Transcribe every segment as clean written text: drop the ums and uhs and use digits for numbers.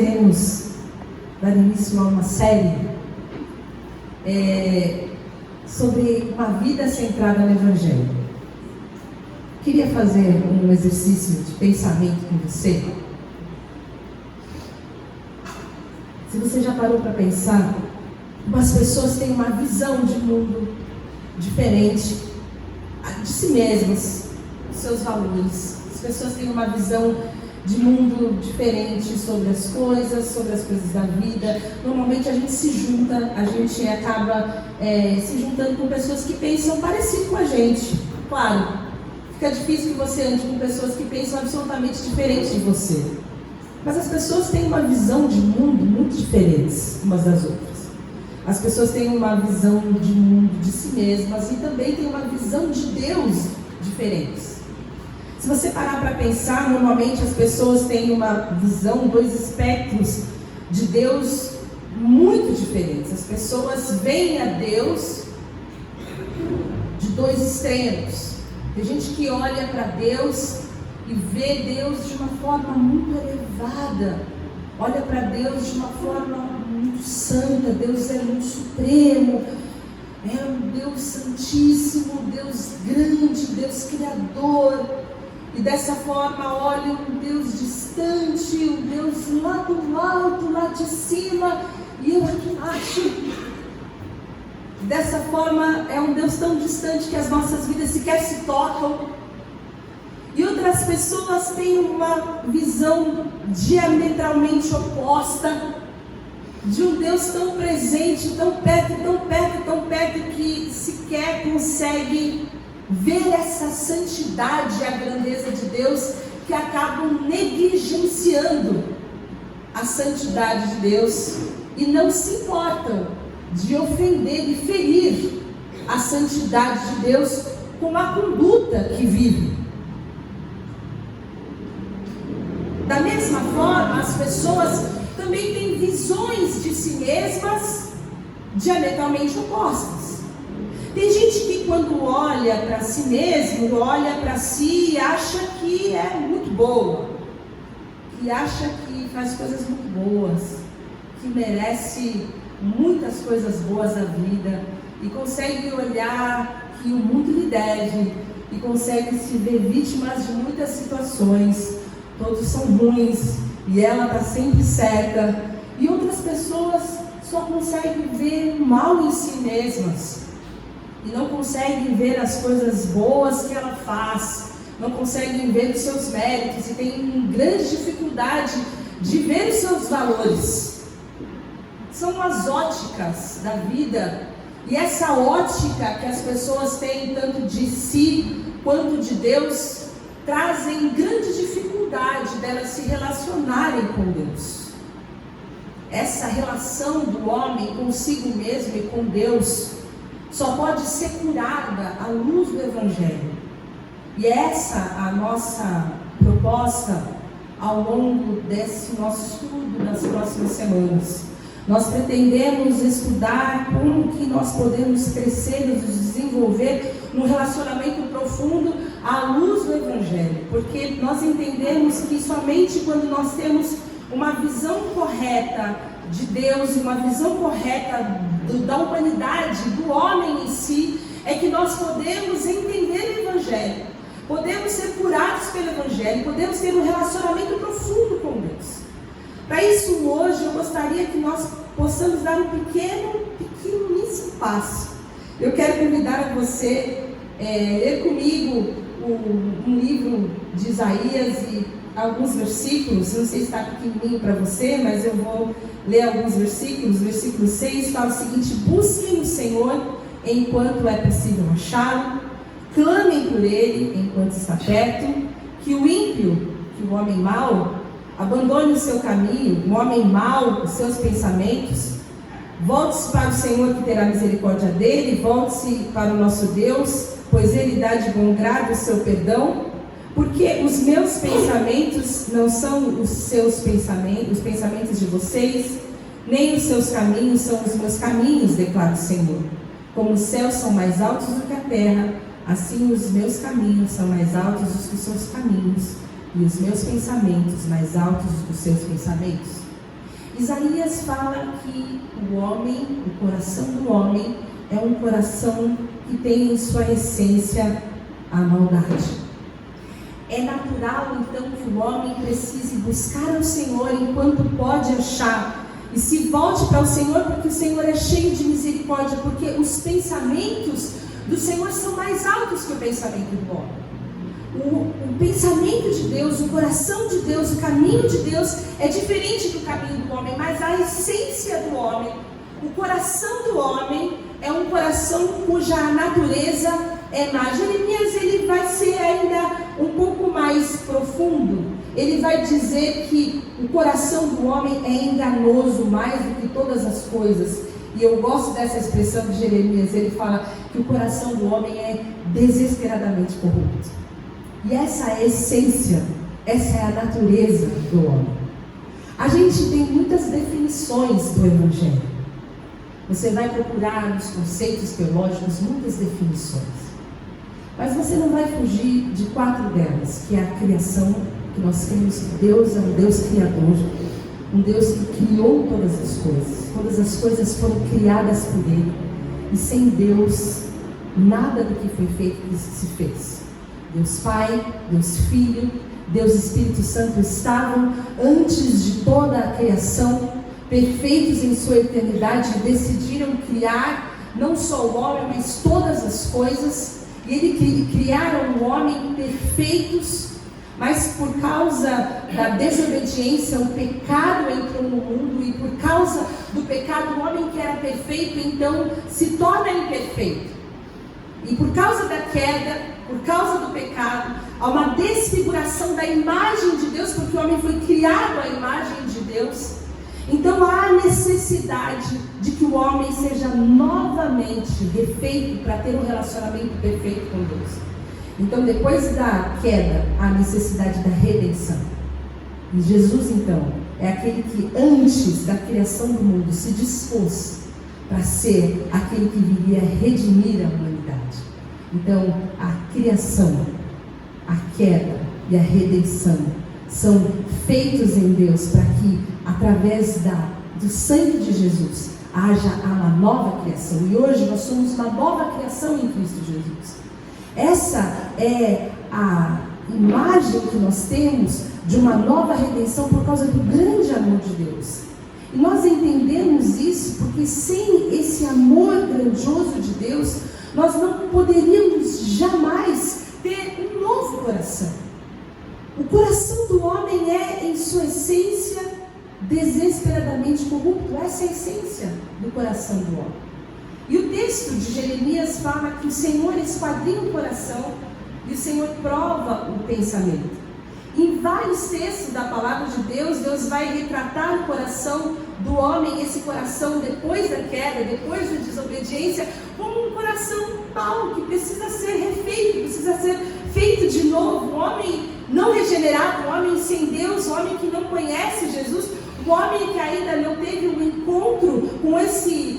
Queremos dar início a uma série sobre uma vida centrada no Evangelho. Queria fazer um exercício de pensamento com você. Se você já parou para pensar, as pessoas têm uma visão de mundo diferente de si mesmas, dos seus valores. As pessoas têm uma visão de mundo diferente sobre as coisas da vida. Normalmente a gente se junta, a gente acaba se juntando com pessoas que pensam parecido com a gente. Claro, fica difícil que você ande com pessoas que pensam absolutamente diferente de você. Mas as pessoas têm uma visão de mundo muito diferentes umas das outras. As pessoas têm uma visão de mundo de si mesmas e também têm uma visão de Deus diferentes. Se você parar para pensar, normalmente as pessoas têm uma visão, dois espectros de Deus muito diferentes. As pessoas veem a Deus de dois extremos. Tem gente que olha para Deus e vê Deus de uma forma muito elevada. Olha para Deus de uma forma muito santa. Deus é muito supremo. É um Deus santíssimo, Deus grande, Deus criador. E dessa forma olha um Deus distante, um Deus lá do alto, lá de cima, e eu aqui embaixo. Dessa forma é um Deus tão distante que as nossas vidas sequer se tocam. E outras pessoas têm uma visão diametralmente oposta de um Deus tão presente, tão perto, tão perto, tão perto, que sequer consegue ver essa santidade e a grandeza de Deus, que acabam negligenciando a santidade de Deus e não se importam de ofender e ferir a santidade de Deus com a conduta que vive. Da mesma forma, as pessoas também têm visões de si mesmas diametralmente opostas. Tem gente que quando olha para si mesmo, olha para si e acha que é muito boa, que acha que faz coisas muito boas, que merece muitas coisas boas da vida e consegue olhar que o mundo lhe deve e consegue se ver vítimas de muitas situações. Todos são ruins e ela está sempre certa. E outras pessoas só conseguem ver o mal em si mesmas e não conseguem ver as coisas boas que ela faz, não conseguem ver os seus méritos e têm grande dificuldade de ver os seus valores. São as óticas da vida, e essa ótica que as pessoas têm tanto de si quanto de Deus trazem grande dificuldade delas se relacionarem com Deus. Essa relação do homem consigo mesmo e com Deus só pode ser curada à luz do Evangelho. E essa é a nossa proposta ao longo desse nosso estudo nas próximas semanas. Nós pretendemos estudar como que nós podemos crescer e nos desenvolver num relacionamento profundo à luz do Evangelho. Porque nós entendemos que somente quando nós temos uma visão correta de Deus, uma visão correta da humanidade, do homem em si, é que nós podemos entender o Evangelho, podemos ser curados pelo Evangelho, podemos ter um relacionamento profundo com Deus. Para isso, hoje, eu gostaria que nós possamos dar um pequeníssimo passo. Eu quero convidar a você a ler comigo um livro de Isaías e alguns versículos. Não sei se está pequenininho para você, mas eu vou ler alguns versículos. Versículo 6 fala o seguinte: busquem o Senhor enquanto é possível achá-lo, clamem por Ele enquanto está perto, que o ímpio, que o homem mau, abandone o seu caminho, o homem mau, os seus pensamentos, volte-se para o Senhor que terá misericórdia dele, volte-se para o nosso Deus, pois Ele dá de bom grado o seu perdão, porque os meus pensamentos não são os seus pensamentos, os pensamentos de vocês, nem os seus caminhos são os meus caminhos, declara o Senhor. Como os céus são mais altos do que a terra, assim os meus caminhos são mais altos do que os seus caminhos, e os meus pensamentos mais altos do que os seus pensamentos. Isaías fala que o homem, o coração do homem, é um coração que tem em sua essência a maldade. É natural, então, que o homem precise buscar ao Senhor enquanto pode achar, e se volte para o Senhor, porque o Senhor é cheio de misericórdia, porque os pensamentos do Senhor são mais altos que o pensamento do homem. O pensamento de Deus, o coração de Deus, o caminho de Deus é diferente do caminho do homem, mas a essência do homem, o coração do homem é um coração cuja natureza é má. Jeremias, ele vai ser ainda um pouco mais profundo. Ele vai dizer que o coração do homem é enganoso mais do que todas as coisas. E eu gosto dessa expressão de Jeremias. Ele fala que o coração do homem é desesperadamente corrupto. E essa é a essência, essa é a natureza do homem. A gente tem muitas definições do Evangelho. Você vai procurar nos conceitos teológicos muitas definições. Mas você não vai fugir de 4 delas, que é a criação, que nós cremos que Deus é um Deus criador, um Deus que criou todas as coisas. Todas as coisas foram criadas por Ele. E sem Deus, nada do que foi feito se fez. Deus Pai, Deus Filho, Deus Espírito Santo estavam antes de toda a criação, perfeitos em sua eternidade, e decidiram criar não só o homem, mas todas as coisas. E Ele criaram o homem perfeitos, mas por causa da desobediência, o pecado entrou no mundo, e por causa do pecado, o homem que era perfeito, então se torna imperfeito. E por causa da queda, por causa do pecado, há uma desfiguração da imagem de Deus, porque o homem foi criado à imagem de Deus. Então há necessidade de que o homem seja novamente refeito para ter um relacionamento perfeito com Deus. Então, depois da queda, há necessidade da redenção. E Jesus, então, é aquele que antes da criação do mundo se dispôs para ser aquele que viria redimir a humanidade. Então, a criação, a queda e a redenção são feitos em Deus para que, através do sangue de Jesus, haja uma nova criação. E hoje nós somos uma nova criação em Cristo Jesus. Essa é a imagem que nós temos de uma nova redenção por causa do grande amor de Deus. E nós entendemos isso porque sem esse amor grandioso de Deus, nós não poderíamos jamais ter um novo coração. O coração do homem é, em sua essência, desesperadamente corrupto. Essa é a essência do coração do homem. E o texto de Jeremias fala que o Senhor esquadrinha o coração e o Senhor prova o pensamento. Em vários textos da palavra de Deus, Deus vai retratar o coração do homem, esse coração depois da queda, depois da desobediência, como um coração mau, que precisa ser refeito, precisa ser feito de novo. Um homem não regenerado, um homem sem Deus, um homem que não conhece Jesus, um homem que ainda não teve um encontro com esse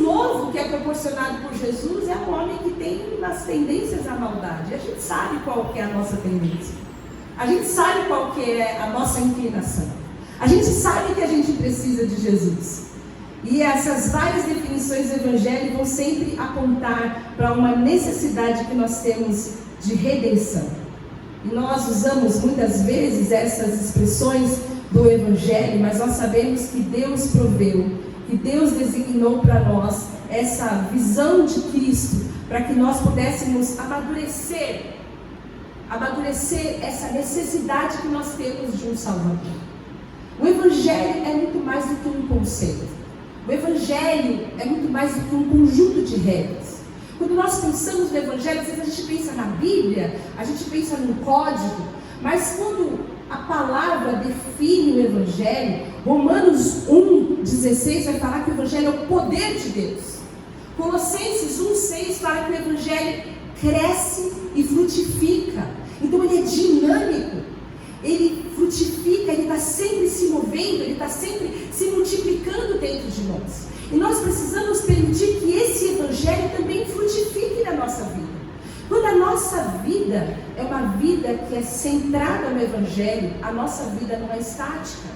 novo que é proporcionado por Jesus, é um homem que tem umas tendências à maldade. A gente sabe qual que é a nossa tendência. A gente sabe qual que é a nossa inclinação. A gente sabe que a gente precisa de Jesus. E essas várias definições do Evangelho vão sempre apontar para uma necessidade que nós temos de redenção. E nós usamos muitas vezes essas expressões do Evangelho, mas nós sabemos que Deus proveu, que Deus designou para nós essa visão de Cristo, para que nós pudéssemos amadurecer essa necessidade que nós temos de um Salvador. O Evangelho é muito mais do que um conceito. O Evangelho é muito mais do que um conjunto de regras. Quando nós pensamos no Evangelho, às vezes a gente pensa na Bíblia, a gente pensa num código, mas quando a palavra define o Evangelho, Romanos 1,16 vai falar que o Evangelho é o poder de Deus. Colossenses 1,6 fala que o Evangelho cresce e frutifica. Então ele é dinâmico, ele frutifica, ele está sempre se movendo, ele está sempre se multiplicando dentro de nós. E nós precisamos permitir que esse Evangelho também frutifique na nossa vida. Quando a nossa vida é uma vida que é centrada no Evangelho, a nossa vida não é estática.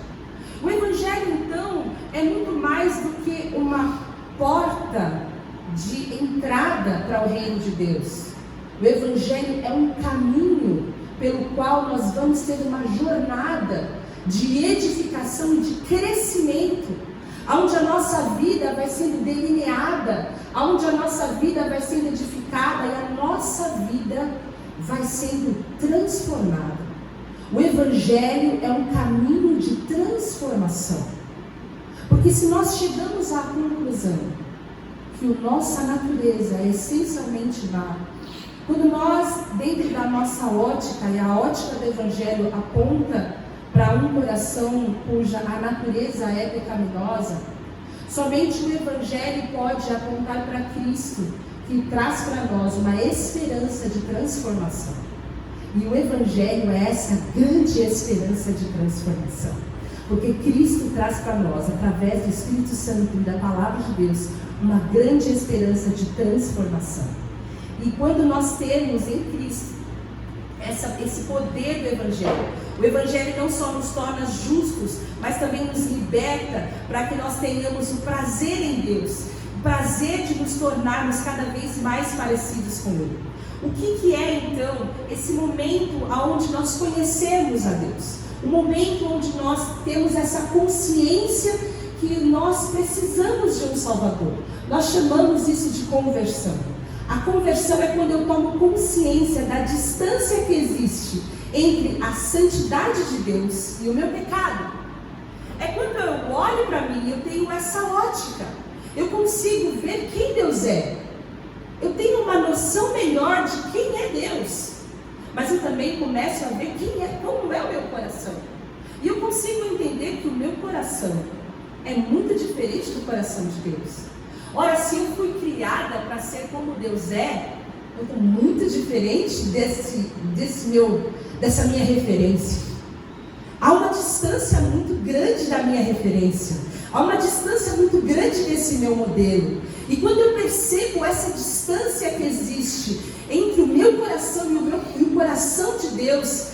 O Evangelho, então, é muito mais do que uma porta de entrada para o reino de Deus. O Evangelho é um caminho pelo qual nós vamos ter uma jornada de edificação e de crescimento, onde a nossa vida vai sendo delineada, onde a nossa vida vai sendo edificada e a nossa vida vai sendo transformada. O Evangelho é um caminho de transformação, porque se nós chegamos à conclusão que a nossa natureza é essencialmente má, quando nós, dentro da nossa ótica, e a ótica do Evangelho aponta para um coração cuja a natureza é pecaminosa, somente o Evangelho pode apontar para Cristo, que traz para nós uma esperança de transformação. E o Evangelho é essa grande esperança de transformação, porque Cristo traz para nós, através do Espírito Santo e da Palavra de Deus, uma grande esperança de transformação. E quando nós temos em Cristo esse poder do Evangelho, o Evangelho não só nos torna justos, mas também nos liberta para que nós tenhamos o prazer em Deus, o prazer de nos tornarmos cada vez mais parecidos com Ele. O que é então esse momento onde nós conhecemos a Deus? O momento onde nós temos essa consciência que nós precisamos de um Salvador. Nós chamamos isso de conversão. A conversão é quando eu tomo consciência da distância que existe entre a santidade de Deus e o meu pecado. É quando eu olho para mim e eu tenho essa ótica. Eu consigo ver quem Deus é. Eu tenho uma noção melhor de quem é Deus. Mas eu também começo a ver como é o meu coração. E eu consigo entender que o meu coração é muito diferente do coração de Deus. Ora, se eu fui criada para ser como Deus é, eu estou muito diferente dessa minha referência. Há uma distância muito grande da minha referência. Há uma distância muito grande desse meu modelo. E quando eu percebo essa distância que existe entre o meu coração e o coração de Deus,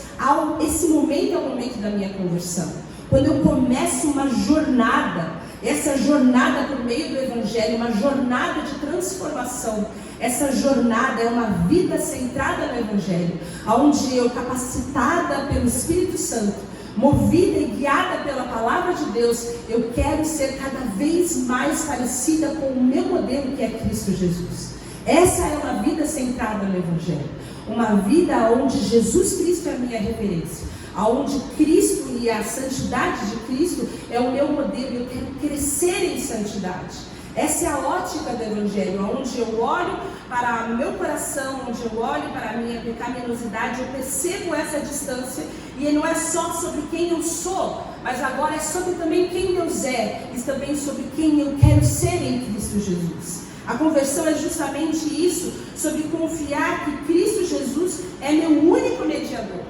esse momento é o momento da minha conversão. Quando eu começo uma jornada, essa jornada por meio do Evangelho, uma jornada de transformação. Essa jornada é uma vida centrada no Evangelho, onde eu, capacitada pelo Espírito Santo, movida e guiada pela Palavra de Deus, eu quero ser cada vez mais parecida com o meu modelo, que é Cristo Jesus. Essa é uma vida centrada no Evangelho, uma vida onde Jesus Cristo é a minha referência, onde Cristo e a santidade de Cristo é o meu modelo, eu quero crescer em santidade. Essa é a ótica do Evangelho, onde eu olho para o meu coração, onde eu olho para a minha pecaminosidade, eu percebo essa distância, e não é só sobre quem eu sou, mas agora é sobre também quem Deus é, e também sobre quem eu quero ser em Cristo Jesus. A conversão é justamente isso, sobre confiar que Cristo Jesus é meu único mediador.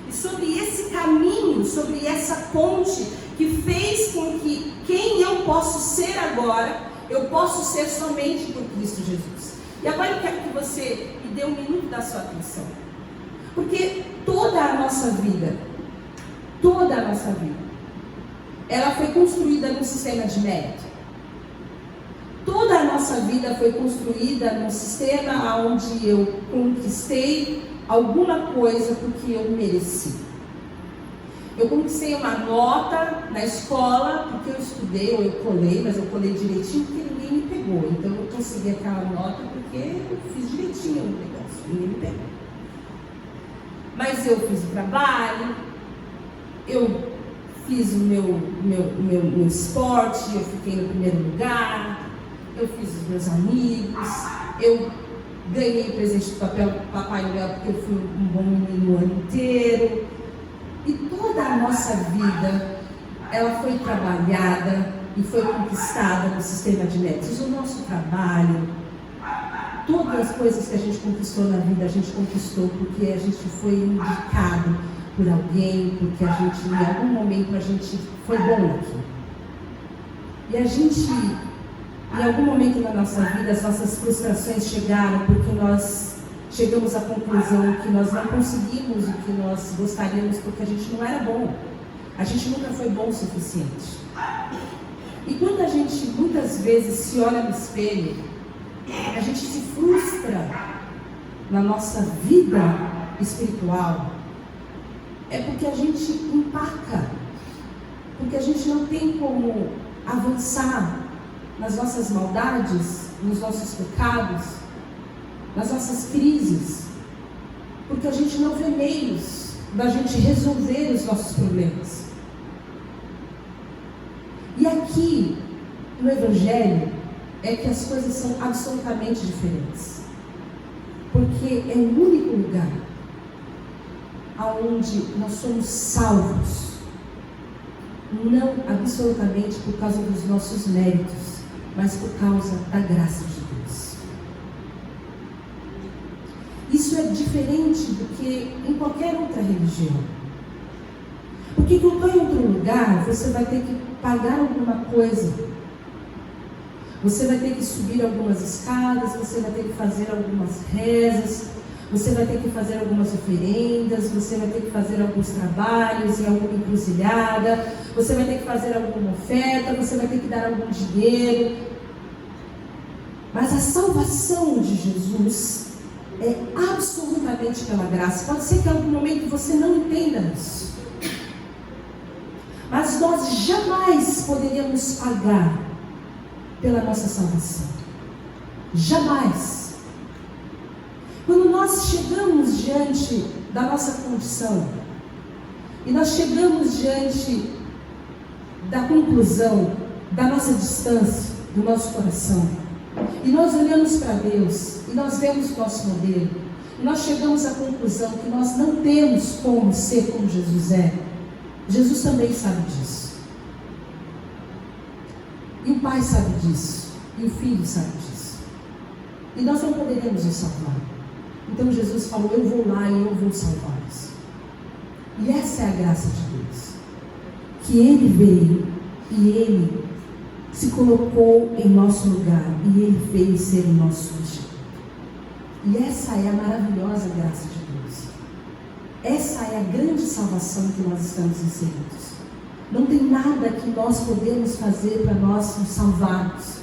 E sobre esse caminho, sobre essa ponte que fez com que quem eu posso ser agora, eu posso ser somente por Cristo Jesus. E agora eu quero que você me dê um minuto da sua atenção. Porque toda a nossa vida, ela foi construída num sistema de mérito. Toda a nossa vida foi construída num sistema onde eu conquistei alguma coisa porque eu mereci. Eu conquistei uma nota na escola porque eu estudei, ou eu colei, mas eu colei direitinho porque ninguém me pegou. Então eu consegui aquela nota porque eu fiz direitinho o negócio, ninguém me pegou. Mas eu fiz o trabalho, eu fiz o meu esporte, eu fiquei no primeiro lugar, eu fiz os meus amigos, eu ganhei presente do Papai Noel porque eu fui um bom menino o ano inteiro. E toda a nossa vida, ela foi trabalhada e foi conquistada no sistema de méritos. O nosso trabalho, todas as coisas que a gente conquistou na vida, a gente conquistou porque a gente foi indicado por alguém, porque a gente, em algum momento, a gente foi bom aqui. E a gente, em algum momento na nossa vida, as nossas frustrações chegaram porque nós chegamos à conclusão que nós não conseguimos o que nós gostaríamos porque a gente não era bom. A gente nunca foi bom o suficiente. E quando a gente muitas vezes se olha no espelho, a gente se frustra na nossa vida espiritual, é porque a gente empaca, porque a gente não tem como avançar nas nossas maldades, nos nossos pecados, nas nossas crises, porque a gente não vê meios da gente resolver os nossos problemas. E aqui no Evangelho é que as coisas são absolutamente diferentes, porque é o único lugar aonde nós somos salvos, não absolutamente por causa dos nossos méritos, mas por causa da graça de Deus. Isso é diferente do que em qualquer outra religião. Porque em qualquer outro lugar você vai ter que pagar alguma coisa, você vai ter que subir algumas escadas, você vai ter que fazer algumas rezas, você vai ter que fazer algumas oferendas, você vai ter que fazer alguns trabalhos em alguma encruzilhada, você vai ter que fazer alguma oferta, você vai ter que dar algum dinheiro. Mas a salvação de Jesus é absolutamente pela graça. Pode ser que em algum momento você não entenda isso, mas nós jamais poderíamos pagar pela nossa salvação. Jamais. Quando nós chegamos diante da nossa condição, e nós chegamos diante da conclusão da nossa distância, do nosso coração, e nós olhamos para Deus, e nós vemos o nosso modelo, e nós chegamos à conclusão que nós não temos como ser como Jesus é. Jesus também sabe disso, e o Pai sabe disso, e o Filho sabe disso, e nós não poderemos nos salvar. Então Jesus falou: eu vou lá e eu vou salvá-los. E essa é a graça de Deus, que Ele veio e Ele se colocou em nosso lugar, e Ele veio ser o nosso substituto. E essa é a maravilhosa graça de Deus. Essa é a grande salvação que nós estamos inseridos. Não tem nada que nós podemos fazer para nós nos salvarmos.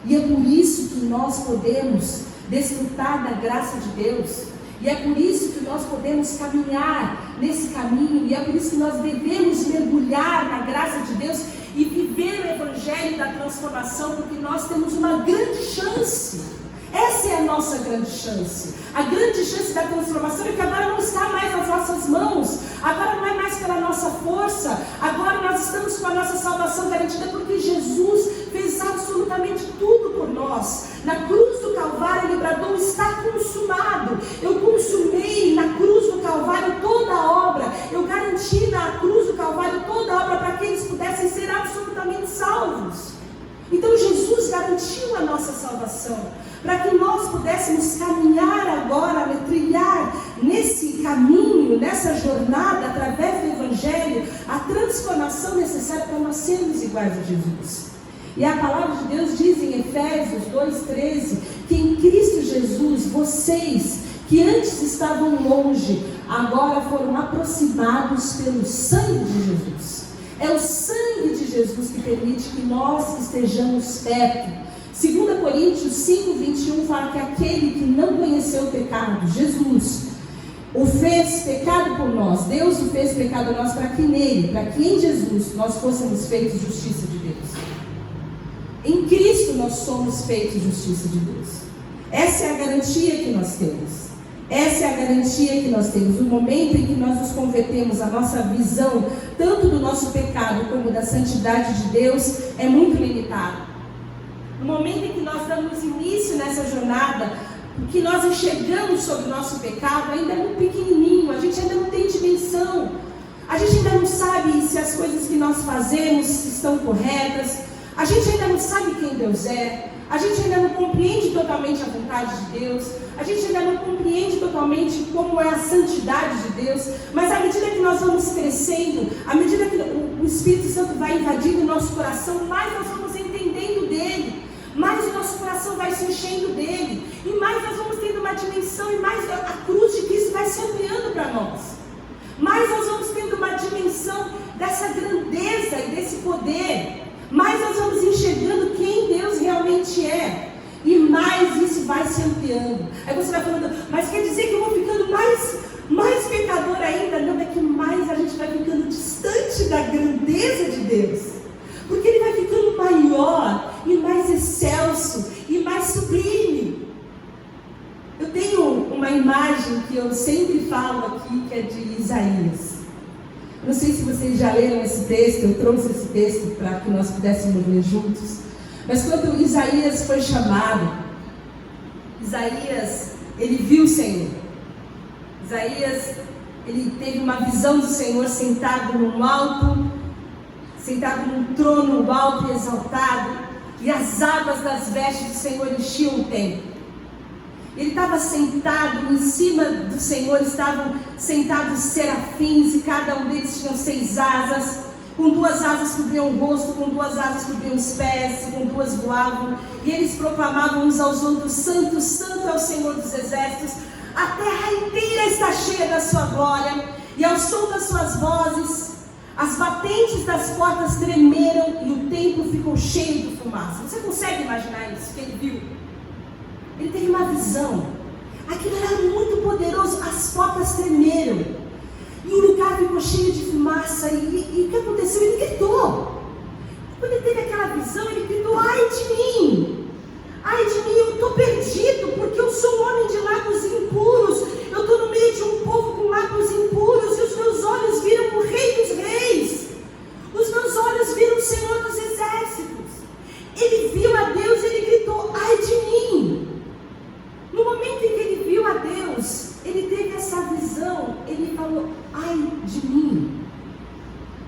E é por isso que nós podemos desfrutar da graça de Deus. E é por isso que nós podemos caminhar nesse caminho. E é por isso que nós devemos mergulhar na graça de Deus e viver o Evangelho da transformação, porque nós temos uma grande chance. Essa é a nossa grande chance. A grande chance da transformação é que agora não está mais nas nossas mãos, agora não é mais pela nossa força, agora nós estamos com a nossa salvação garantida, porque Jesus fez absolutamente tudo por nós. Na cruz do Calvário Ele bradou: está consumado. Eu consumei na cruz do Calvário toda a obra, eu garanti na cruz do Calvário toda a obra para que eles pudessem ser absolutamente salvos. Então Jesus garantiu a nossa salvação, para que nós pudéssemos caminhar agora, trilhar nesse caminho, nessa jornada, através do Evangelho, a transformação necessária para nós sermos iguais a Jesus. E a palavra de Deus diz em Efésios 2,13, que em Cristo Jesus, vocês que antes estavam longe, agora foram aproximados pelo sangue de Jesus. É o sangue de Jesus que permite que nós estejamos perto. 2 Coríntios 5:21 fala que aquele que não conheceu o pecado, Jesus, o fez pecado por nós. Deus o fez pecado por nós, para que nele, para que em Jesus nós fôssemos feitos justiça de Deus. Em Cristo nós somos feitos justiça de Deus. Essa é a garantia que nós temos. Essa é a garantia que nós temos. O momento em que nós nos convertemos, a nossa visão, tanto do nosso pecado como da santidade de Deus, é muito limitada. No momento em que nós damos início nessa jornada, o que nós enxergamos sobre o nosso pecado ainda é muito pequenininho, a gente ainda não tem dimensão, a gente ainda não sabe se as coisas que nós fazemos estão corretas, a gente ainda não sabe quem Deus é, a gente ainda não compreende totalmente a vontade de Deus, a gente ainda não compreende totalmente como é a santidade de Deus, mas à medida que nós vamos crescendo, à medida que o Espírito Santo vai invadindo o nosso coração, mais nós vamos entendendo dele, mais o nosso coração vai se enchendo dele, e mais nós vamos tendo uma dimensão, e mais a cruz de Cristo vai se ampliando para nós, mais nós vamos tendo uma dimensão dessa grandeza e desse poder, mais nós vai se ampliando. Aí você vai falando, mas quer dizer que eu vou ficando mais pecador ainda? Não, é que mais a gente vai ficando distante da grandeza de Deus. Porque Ele vai ficando maior e mais excelso e mais sublime. Eu tenho uma imagem que eu sempre falo aqui, que é de Isaías. Não sei se vocês já leram esse texto, eu trouxe esse texto para que nós pudéssemos ler juntos. Mas quando Isaías foi chamado, Isaías, ele viu o Senhor. Isaías, ele teve uma visão do Senhor sentado num trono alto e exaltado, e as abas das vestes do Senhor enchiam o templo. Ele estava sentado, em cima do Senhor estavam sentados serafins, e cada um deles tinha 6 asas, com 2 asas cobriam o rosto, com 2 asas cobriam os pés, com 2 voavam, e eles proclamavam uns aos outros, Santo, Santo é o Senhor dos exércitos, a terra inteira está cheia da sua glória, e ao som das suas vozes, as batentes das portas tremeram, e o templo ficou cheio de fumaça. Você consegue imaginar isso, que ele viu? Ele teve uma visão, aquilo era muito poderoso, as portas tremeram, e o lugar ficou cheio de fumaça, e o que aconteceu? Ele gritou. Quando ele teve aquela visão, ele gritou, ai de mim, eu estou perdido, porque eu sou um homem de lábios impuros, eu estou no meio de um povo com lábios impuros, e os meus olhos viram o Rei dos Reis, os meus olhos viram o Senhor dos Exércitos. Ele viu a Deus, ele gritou, ai de mim. No momento em que ele viu a Deus, ele teve essa visão, ele falou, ai de mim.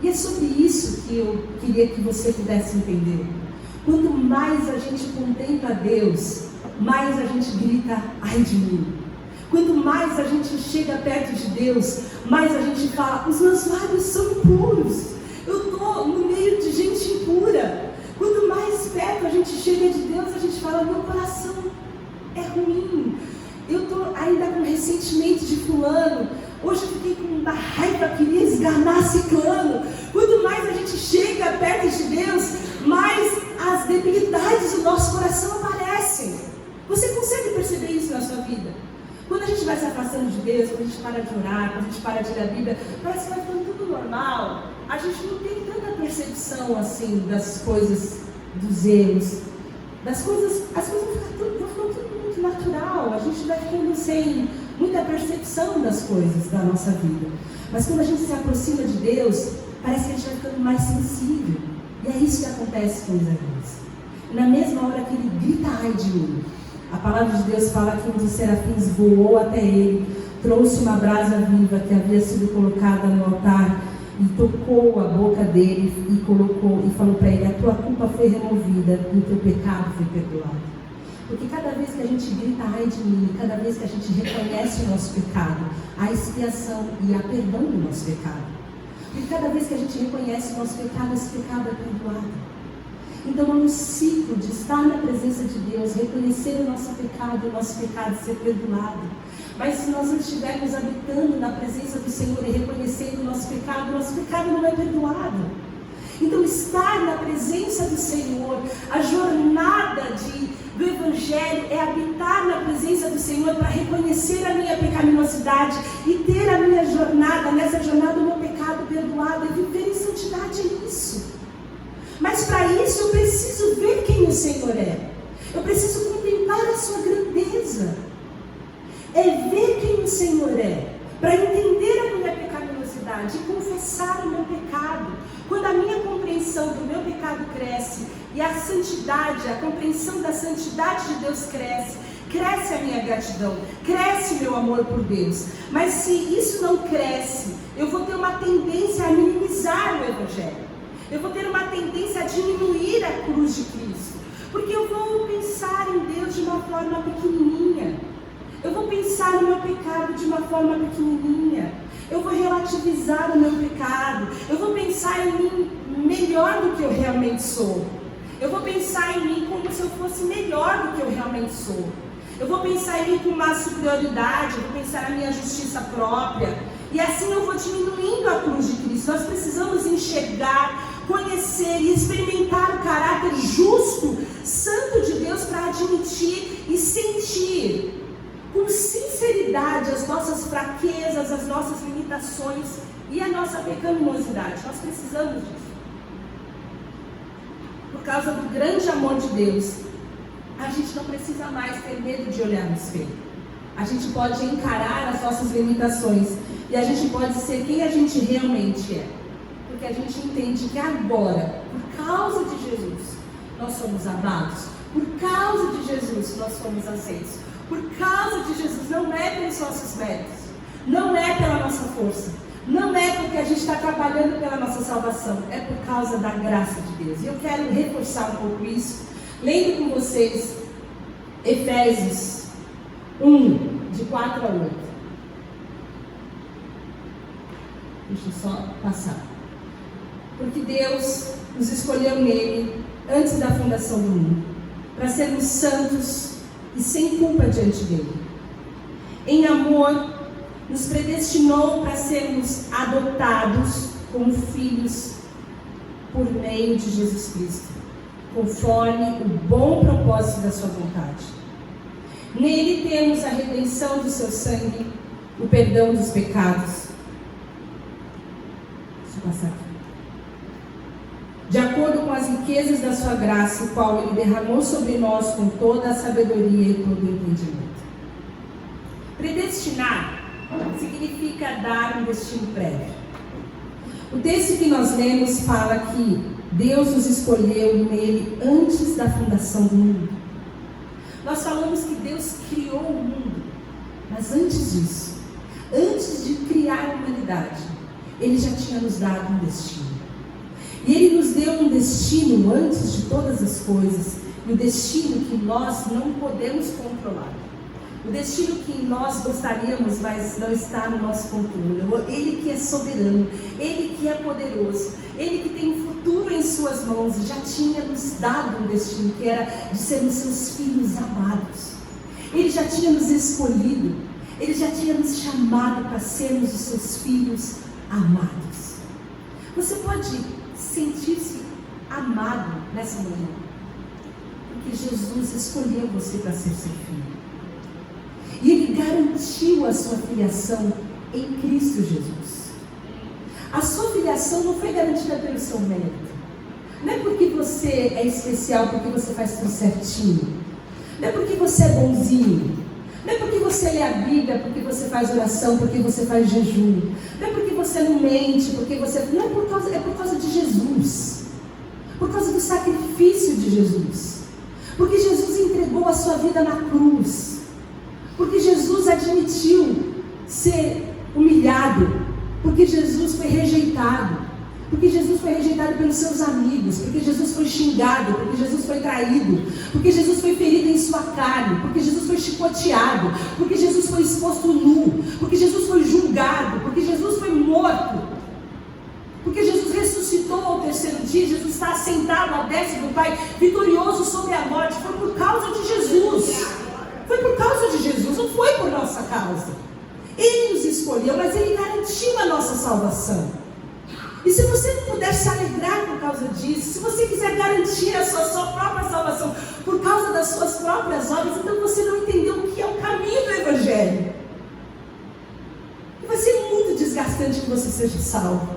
E é sobre isso que eu queria que você pudesse entender. Quanto mais a gente contempla Deus, mais a gente grita, ai de mim. Quanto mais a gente chega perto de Deus, mais a gente fala, os meus lábios são impuros, eu estou no meio de gente impura. Quanto mais perto a gente chega de Deus, a gente fala, meu coração é ruim, eu estou ainda com ressentimento de fulano, hoje eu fiquei com uma raiva, queria esganar ciclano. Quanto mais a gente chega perto de Deus, mais as debilidades do nosso coração aparecem. Você consegue perceber isso na sua vida? Quando a gente vai se afastando de Deus, quando a gente para de orar, quando a gente para de ler a Bíblia, parece que vai ficando tudo normal. A gente não tem tanta percepção assim das coisas, dos erros, das coisas, as coisas vão ficando tudo muito natural. A gente vai ficando sem muita percepção das coisas da nossa vida. Mas quando a gente se aproxima de Deus, parece que a gente vai ficando mais sensível. E é isso que acontece com Isaías. Na mesma hora que ele grita, ai de mim, a palavra de Deus fala que um dos serafins voou até ele, trouxe uma brasa viva que havia sido colocada no altar e tocou a boca dele e falou para ele, a tua culpa foi removida e o teu pecado foi perdoado. Porque cada vez que a gente grita, ai de mim, cada vez que a gente reconhece o nosso pecado, há expiação e há perdão do nosso pecado. Porque cada vez que a gente reconhece o nosso pecado, esse pecado é perdoado. Então é um ciclo de estar na presença de Deus, reconhecer o nosso pecado ser perdoado. Mas se nós não estivermos habitando na presença do Senhor e reconhecendo o nosso pecado não é perdoado. Então estar na presença do Senhor, a jornada do Evangelho é habitar na presença do Senhor para reconhecer a minha pecaminosidade e ter a minha jornada, nessa jornada o meu pecado perdoado e viver em santidade nisso. Mas para isso eu preciso ver quem o Senhor é. Eu preciso contemplar a sua grandeza. É ver quem o Senhor é, para entender a minha pecaminosidade e confessar o meu pecado. Quando a minha compreensão do meu pecado cresce e a santidade, a compreensão da santidade de Deus cresce a minha gratidão, cresce o meu amor por Deus. Mas se isso não cresce, eu vou ter uma tendência a minimizar o Evangelho. Eu vou ter uma tendência a diminuir a cruz de Cristo, porque eu vou pensar em Deus de uma forma pequenininha. Eu vou pensar no meu pecado de uma forma pequenininha. Eu vou relativizar o meu pecado. Eu vou pensar em mim melhor do que eu realmente sou. Eu vou pensar em mim como se eu fosse melhor do que eu realmente sou. Eu vou pensar em mim com uma superioridade. Eu vou pensar na minha justiça própria. E assim eu vou diminuindo a cruz de Cristo. Nós precisamos enxergar, conhecer e experimentar o caráter justo, santo de Deus para admitir e sentir sinceridade as nossas fraquezas, as nossas limitações e a nossa pecaminosidade. Nós precisamos disso. Por causa do grande amor de Deus, a gente não precisa mais ter medo de olhar no espelho. A gente pode encarar as nossas limitações e a gente pode ser quem a gente realmente é. Porque a gente entende que agora, por causa de Jesus, nós somos amados. Por causa de Jesus, nós somos aceitos. Por causa de Jesus, não é pelos nossos méritos, não é pela nossa força, não é porque a gente está trabalhando pela nossa salvação, é por causa da graça de Deus. E eu quero reforçar um pouco isso, lendo com vocês Efésios 1, de 4 a 8. Deixa eu só passar. Porque Deus nos escolheu nele antes da fundação do mundo, para sermos santos e sem culpa diante dele. Em amor, nos predestinou para sermos adotados como filhos por meio de Jesus Cristo, conforme o bom propósito da sua vontade. Nele temos a redenção do seu sangue, o perdão dos pecados. Deixa eu passar aqui. De acordo com as riquezas da sua graça, o qual ele derramou sobre nós com toda a sabedoria e todo o entendimento. Predestinar significa dar um destino prévio. O texto que nós lemos fala que Deus nos escolheu nele antes da fundação do mundo. Nós falamos que Deus criou o mundo, mas antes disso, antes de criar a humanidade, ele já tinha nos dado um destino. E ele nos deu um destino antes de todas as coisas, e o destino que nós não podemos controlar. O destino que nós gostaríamos, mas não está no nosso controle. Ele que é soberano, ele que é poderoso, ele que tem um futuro em suas mãos, já tinha nos dado um destino, que era de sermos seus filhos amados. Ele já tinha nos escolhido, ele já tinha nos chamado para sermos os seus filhos amados. Você pode sentir-se amado nessa manhã, porque Jesus escolheu você para ser seu filho. E ele garantiu a sua filiação em Cristo Jesus. A sua filiação não foi garantida pelo seu mérito. Não é porque você é especial, porque você faz tudo certinho. Não é porque você é bonzinho. Não é porque você lê a Bíblia, porque você faz oração, porque você faz jejum. Não é porque você não mente, porque você... Não é por causa de Jesus. Por causa do sacrifício de Jesus. Porque Jesus entregou a sua vida na cruz. Porque Jesus admitiu ser humilhado. Porque Jesus foi rejeitado. Porque Jesus foi rejeitado pelos seus amigos. Porque Jesus foi xingado. Porque Jesus foi traído. Porque Jesus foi ferido em sua carne. Porque Jesus foi chicoteado. Porque Jesus foi exposto nu. Porque Jesus foi julgado. Porque Jesus foi morto. Porque Jesus ressuscitou ao terceiro dia. Jesus está assentado à destra do Pai, vitorioso sobre a morte. Foi por causa de Jesus. Foi por causa de Jesus, não foi por nossa causa. Ele nos escolheu, mas ele garantiu a nossa salvação. E se você não puder se alegrar por causa disso, se você quiser garantir a sua própria salvação por causa das suas próprias obras, então você não entendeu o que é o caminho do Evangelho. E vai ser muito desgastante que você seja salvo.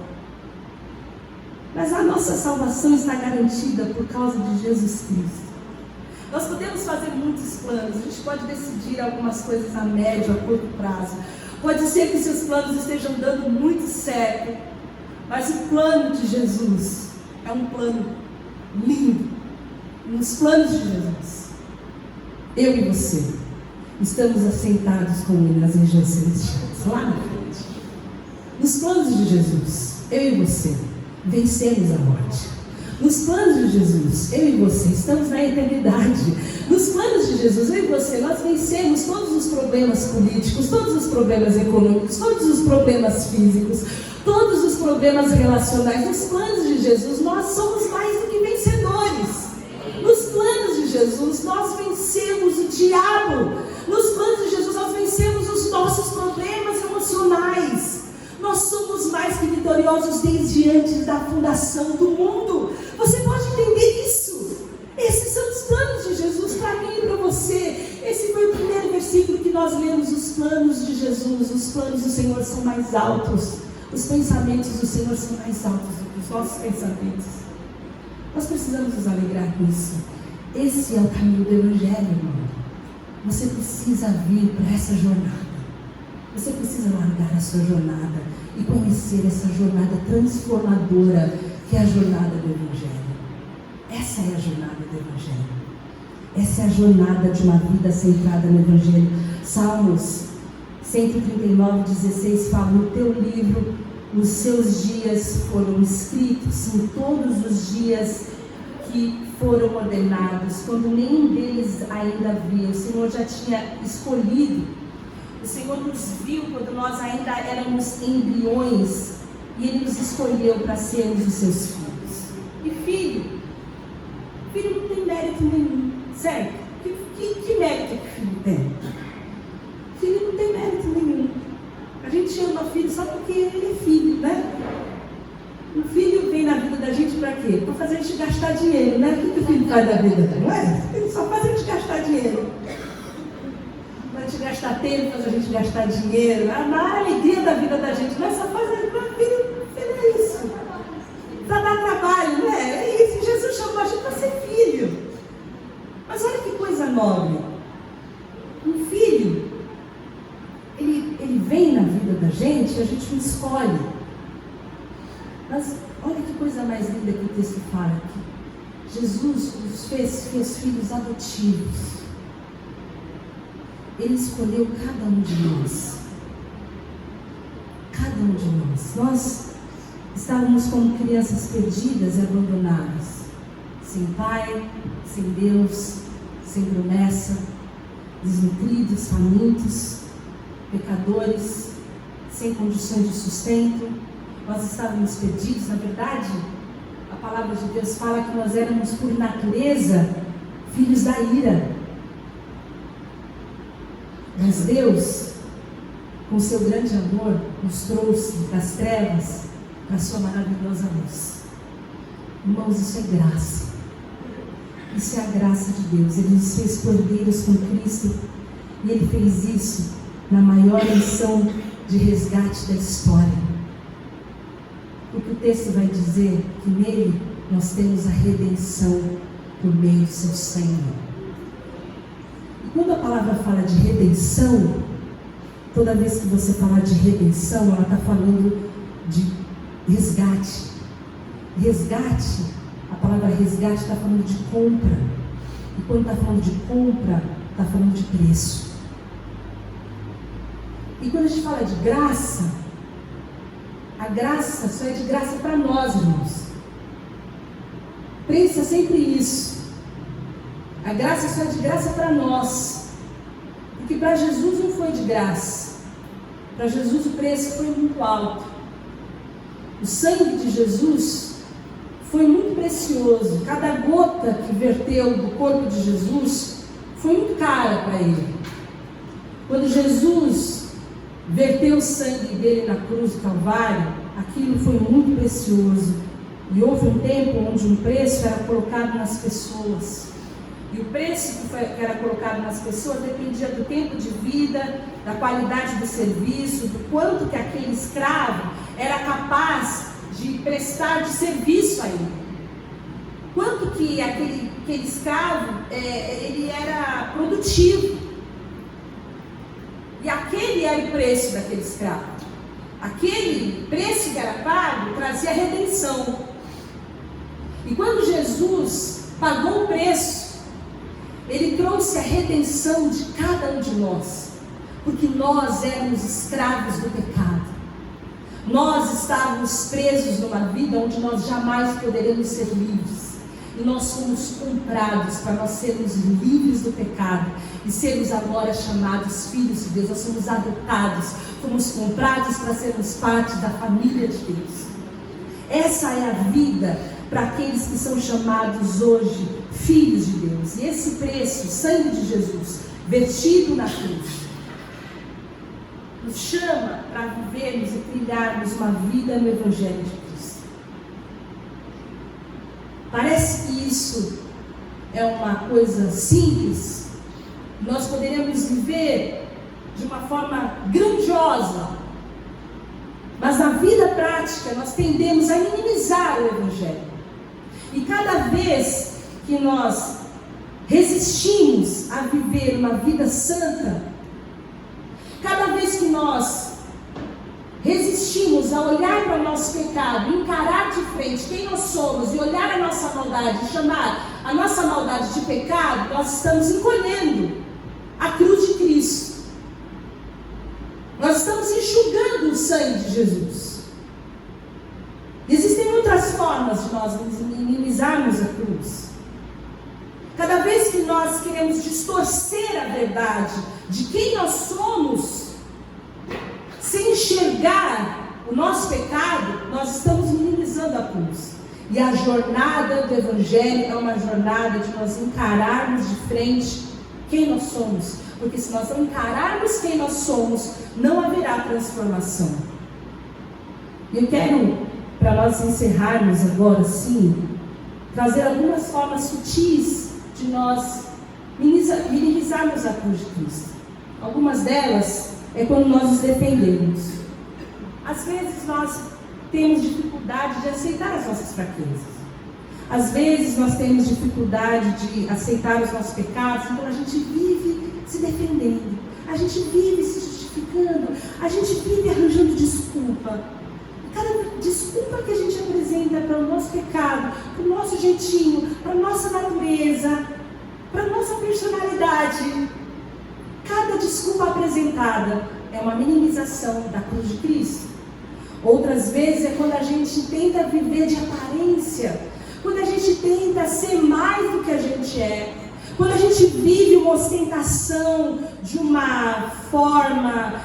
Mas a nossa salvação está garantida por causa de Jesus Cristo. Nós podemos fazer muitos planos, a gente pode decidir algumas coisas a médio, a curto prazo. Pode ser que seus planos estejam dando muito certo, mas o plano de Jesus é um plano lindo. Nos planos de Jesus, eu e você estamos assentados com Ele nas regiões celestiais, lá na frente. Nos planos de Jesus, eu e você vencemos a morte. Nos planos de Jesus, eu e você estamos na eternidade. Nos planos de Jesus, eu e você, nós vencemos todos os problemas políticos, todos os problemas econômicos, todos os problemas físicos, todos os problemas relacionais. Nos planos de Jesus, nós somos mais do que vencedores. Nos planos de Jesus, nós vencemos o diabo. Nos planos de Jesus, nós vencemos os nossos problemas emocionais. Nós somos mais que vitoriosos desde antes da fundação do mundo. Você pode entender isso? Esses são os planos de Jesus para mim e para você. Esse foi o primeiro versículo que nós lemos, os planos de Jesus, os planos do Senhor são mais altos. Os pensamentos do Senhor são mais altos do que os nossos pensamentos. Nós precisamos nos alegrar com isso. Esse é o caminho do Evangelho, irmão. Você precisa vir para essa jornada. Você precisa largar a sua jornada e conhecer essa jornada transformadora que é a jornada do Evangelho. Essa é a jornada do Evangelho. Essa é a jornada de uma vida centrada no Evangelho. Salmos 139:16 fala: no teu livro os seus dias foram escritos, em todos os dias que foram ordenados, quando nenhum deles ainda havia. O Senhor já tinha escolhido. O Senhor nos viu quando nós ainda éramos embriões e Ele nos escolheu para sermos os seus filhos. E filho não tem mérito nenhum, certo? Que mérito que filho tem? Filho não tem mérito nenhum. A gente chama filho só porque ele é filho, né? O filho vem na vida da gente para quê? Para fazer a gente gastar dinheiro, né? O que o filho faz da vida? Não é? Ele só faz a gente gastar dinheiro. Para a gente gastar tempo, faz a gente gastar dinheiro. A alegria da vida da gente, não é só fazer filho é isso. Para dar trabalho, não é? É isso. Jesus chamou a gente para ser filho. Mas olha que coisa nobre. Um filho, ele vem na vida da gente e a gente não escolhe. Mas olha que coisa mais linda que o texto fala aqui. Jesus nos fez filhos adotivos. Ele escolheu cada um de nós. Cada um de nós. Nós estávamos como crianças perdidas e abandonadas. Sem pai, sem Deus, sem promessa, desnutridos, famintos, pecadores, sem condições de sustento. Nós estávamos perdidos. Na verdade, a palavra de Deus fala que nós éramos por natureza filhos da ira. Mas Deus, com seu grande amor, nos trouxe das trevas para a sua maravilhosa luz. Irmãos, isso é graça. Isso é a graça de Deus. Ele nos fez cordeiros com Cristo e Ele fez isso na maior missão de resgate da história. Porque o texto vai dizer que nele nós temos a redenção por meio do seu sangue. E quando a palavra fala de redenção, toda vez que você falar de redenção, ela está falando de resgate. Resgate, a palavra resgate está falando de compra. E quando está falando de compra, está falando de preço. E quando a gente fala de graça, a graça só é de graça para nós, irmãos. Pensa sempre isso. A graça só é de graça para nós. Porque para Jesus não foi de graça. Para Jesus o preço foi muito alto. O sangue de Jesus foi muito precioso. Cada gota que verteu do corpo de Jesus foi muito cara para Ele. Quando Jesus verteu o sangue dele na cruz do Calvário, aquilo foi muito precioso. E houve um tempo onde um preço era colocado nas pessoas. E o preço que era colocado nas pessoas dependia do tempo de vida, da qualidade do serviço, do quanto que aquele escravo era capaz de prestar de serviço a ele. Quanto que aquele escravo, ele era produtivo. E aquele era o preço daquele escravo. Aquele preço que era pago trazia redenção. E quando Jesus pagou o preço, Ele trouxe a redenção de cada um de nós. Porque nós éramos escravos do pecado. Nós estávamos presos numa vida onde nós jamais poderíamos ser livres. E nós fomos comprados para nós sermos livres do pecado e sermos agora chamados filhos de Deus. Nós somos adotados, fomos comprados para sermos parte da família de Deus. Essa é a vida para aqueles que são chamados hoje filhos de Deus. E esse preço, o sangue de Jesus, vertido na cruz, nos chama para vivermos e trilharmos uma vida no Evangelho de Cristo. Parece que isso é uma coisa simples. Nós poderíamos viver de uma forma grandiosa, mas na vida prática nós tendemos a minimizar o Evangelho. E cada vez que nós resistimos a viver uma vida santa, cada vez que nós resistimos a olhar para o nosso pecado, encarar de frente quem nós somos e olhar a nossa maldade, chamar a nossa maldade de pecado, nós estamos encolhendo a cruz de Cristo. Nós estamos enxugando o sangue de Jesus. Existem outras formas de nós minimizarmos a cruz. Cada vez que nós queremos distorcer a verdade de quem nós somos, sem enxergar o nosso pecado, nós estamos minimizando a cruz. E a jornada do Evangelho é uma jornada de nós encararmos de frente quem nós somos. Porque se nós não encararmos quem nós somos, não haverá transformação. E eu quero, para nós encerrarmos agora sim, trazer algumas formas sutis de nós minimizarmos a cruz de Cristo. Algumas delas é quando nós nos defendemos. Às vezes nós temos dificuldade de aceitar as nossas fraquezas. Às vezes nós temos dificuldade de aceitar os nossos pecados, então a gente vive se defendendo, a gente vive se justificando, a gente vive arranjando desculpa. Cada desculpa que a gente apresenta para o nosso pecado, para o nosso jeitinho, para a nossa natureza, para a nossa personalidade, cada desculpa apresentada é uma minimização da cruz de Cristo. Outras vezes é quando a gente tenta viver de aparência, quando a gente tenta ser mais do que a gente é, quando a gente vive uma ostentação de uma forma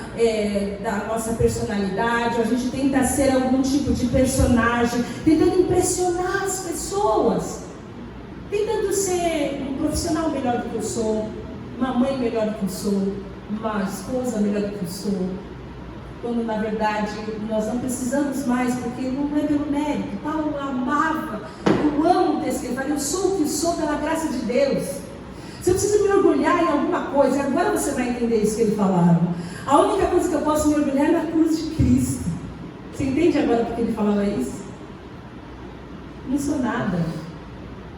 da nossa personalidade, ou a gente tenta ser algum tipo de personagem, tentando impressionar as pessoas, tentando ser um profissional melhor do que eu sou, uma mãe melhor do que eu sou, uma esposa melhor do que eu sou, quando na verdade nós não precisamos mais, porque não é pelo mérito. Paulo amava, eu amo o texto que ele fala, eu sou o que sou pela graça de Deus. Se eu preciso me orgulhar em alguma coisa, agora você vai entender isso que ele falava. A única coisa que eu posso me orgulhar é na cruz de Cristo. Você entende agora porque ele falava isso? Não sou nada.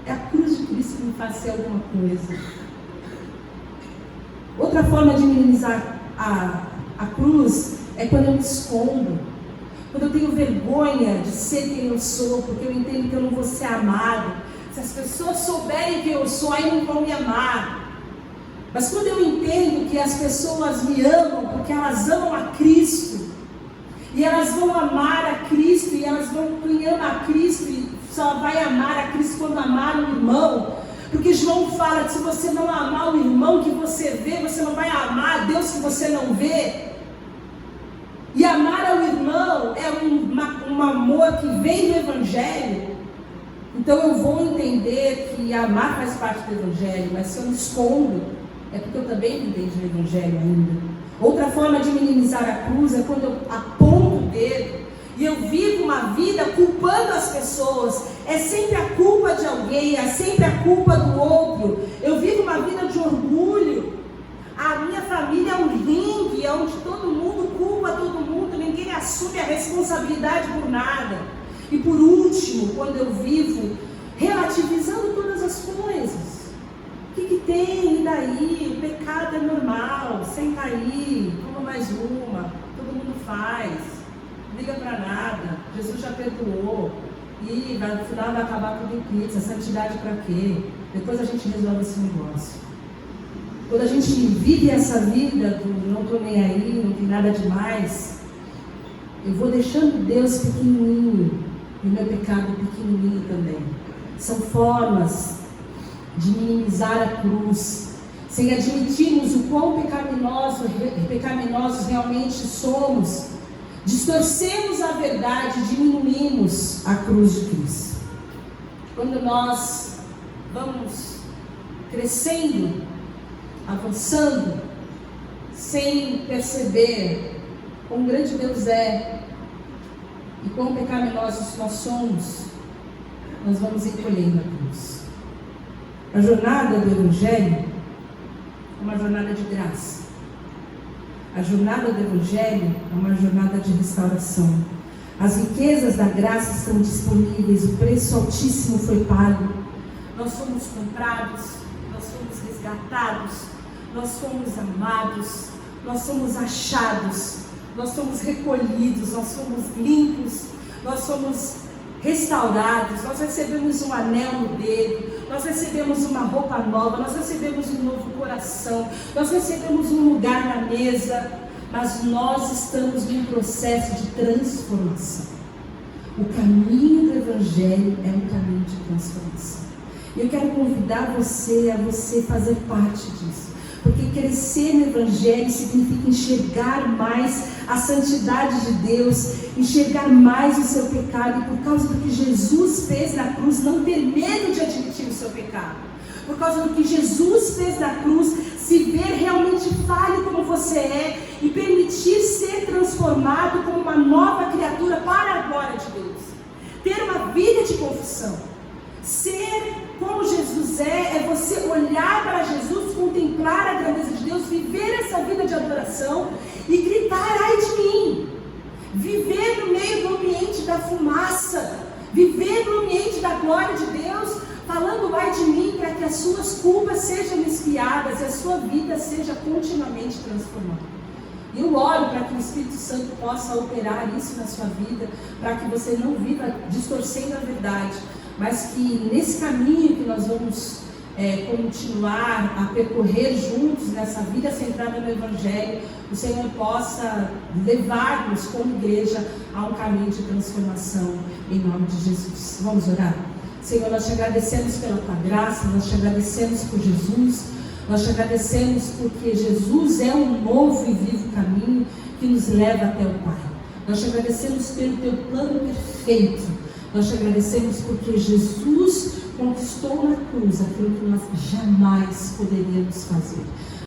É a cruz de Cristo que me faz ser alguma coisa. Outra forma de minimizar a cruz é quando eu me escondo. Quando eu tenho vergonha de ser quem eu sou, porque eu entendo que eu não vou ser amado. Se as pessoas souberem quem eu sou, aí não vão me amar. Mas quando eu entendo que as pessoas me amam porque elas amam a Cristo, e elas vão amar a Cristo, e elas vão, quem ama a Cristo, e só vai amar a Cristo quando amar o irmão. Porque João fala que se você não amar o irmão que você vê, você não vai amar a Deus que você não vê. E amar ao irmão é um amor que vem do Evangelho. Então eu vou entender que amar faz parte do Evangelho, mas se eu me escondo, é porque eu também não entendi o Evangelho ainda. Outra forma de minimizar a cruz é quando eu aponto o dedo e eu vivo uma vida culpando as pessoas. É sempre a culpa de alguém, é sempre a culpa do outro. Eu vivo uma vida de orgulho. A minha família é um ringue, onde todo mundo culpa todo mundo, ninguém assume a responsabilidade por nada. E por último, quando eu vivo relativizando todas as coisas. O que tem? E daí? O pecado é normal, senta aí, toma mais uma, todo mundo faz, não liga para nada, Jesus já perdoou, e no final vai acabar tudo em pizza, santidade para quê? Depois a gente resolve esse negócio. Quando a gente vive essa vida do não estou nem aí, não tem nada demais, eu vou deixando Deus pequenininho, e o meu pecado pequenininho também. São formas de minimizar a cruz, sem admitirmos o quão pecaminosos realmente somos, distorcemos a verdade, diminuímos a cruz de Cristo. Quando nós vamos crescendo, avançando, sem perceber quão grande Deus é e quão pecaminosos nós somos, nós vamos encolhendo a cruz. A jornada do Evangelho é uma jornada de graça. A jornada do Evangelho é uma jornada de restauração. As riquezas da graça estão disponíveis, o preço altíssimo foi pago. Nós fomos comprados, nós fomos resgatados, nós fomos amados, nós fomos achados, nós fomos recolhidos, nós fomos limpos, nós fomos restaurados, nós recebemos um anel no dedo, nós recebemos uma roupa nova, nós recebemos um novo coração, nós recebemos um lugar na mesa, mas nós estamos num processo de transformação. O caminho do Evangelho é um caminho de transformação. E eu quero convidar você a fazer parte disso. Porque crescer no Evangelho significa enxergar mais a santidade de Deus, enxergar mais o seu pecado, e por causa do que Jesus fez na cruz, não ter medo de admitir o seu pecado. Por causa do que Jesus fez na cruz, se ver realmente falho como você é e permitir ser transformado como uma nova criatura para a glória de Deus. Ter uma vida de confissão. Ser como Jesus é você olhar para Jesus, contemplar a grandeza de Deus, viver essa vida de adoração e gritar: ai de mim! Viver no meio do ambiente da fumaça, viver no ambiente da glória de Deus, falando ai de mim, para que as suas culpas sejam expiadas e a sua vida seja continuamente transformada. Eu oro para que o Espírito Santo possa operar isso na sua vida, para que você não viva distorcendo a verdade, mas que nesse caminho que nós vamos continuar a percorrer juntos, nessa vida centrada no Evangelho, o Senhor possa levar-nos como igreja a um caminho de transformação, em nome de Jesus. Vamos orar? Senhor, nós te agradecemos pela tua graça, nós te agradecemos por Jesus, nós te agradecemos porque Jesus é um novo e vivo caminho que nos leva até o Pai. Nós te agradecemos pelo teu plano perfeito. Nós te agradecemos porque Jesus conquistou na cruz aquilo que nós jamais poderíamos fazer.